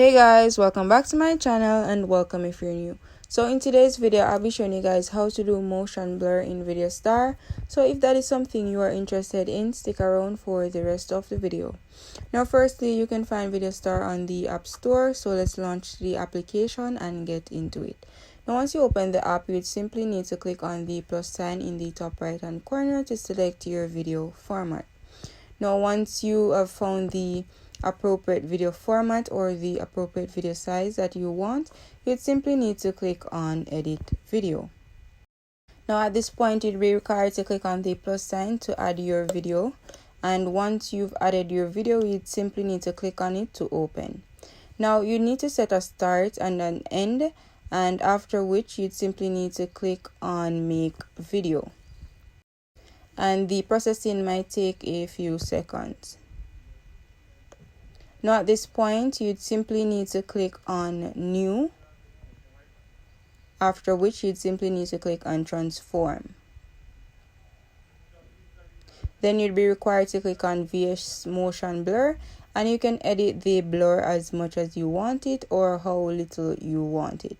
Hey guys, welcome back to my channel and welcome if you're new. So in today's video I'll be showing you guys how to do motion blur in VideoStar. So if that is something you are interested in, stick around for the rest of the video. Now firstly, you can find VideoStar on the App Store, so let's launch the application and get into it. Now once you open the app, you simply need to click on the plus sign in the top right hand corner to select your video format. Now once you have found the appropriate video format or the appropriate video size that you want, you'd simply need to click on edit video. Now at this point, you'd be required to click on the plus sign to add your video, and once you've added your video, you'd simply need to click on it to open. Now you need to set a start and an end, and after which you'd simply need to click on make video, and the processing might take a few seconds. Now at this point, you'd simply need to click on new, after which you'd simply need to click on transform. Then you'd be required to click on VS motion blur, and you can edit the blur as much as you want it or how little you want it.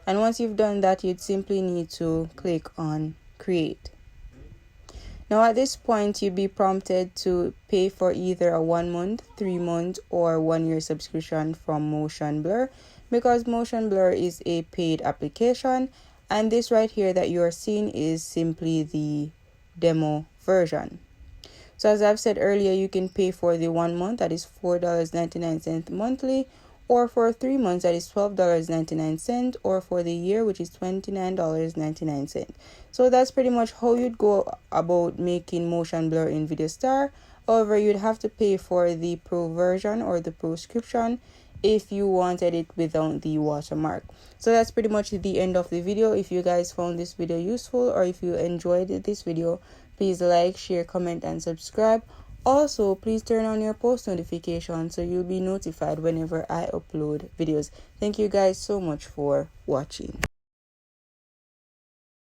And once you've done that, you'd simply need to click on create. Now at this point, you'd be prompted to pay for either a 1 month, 3 month, or 1 year subscription from Motion Blur, because Motion Blur is a paid application, and this right here that you are seeing is simply the demo version. So as I've said earlier, you can pay for the 1 month, that is $4.99 monthly, or for 3 months, that is $12.99, or for the year, which is $29.99. So that's pretty much how you'd go about making motion blur in VideoStar. However, you'd have to pay for the pro version or the proscription if you wanted it without the watermark. So that's pretty much the end of the video. If you guys found this video useful, or if you enjoyed this video, please like, share, comment, and subscribe. Also, please turn on your post notifications so you'll be notified whenever I upload videos. Thank you guys so much for watching.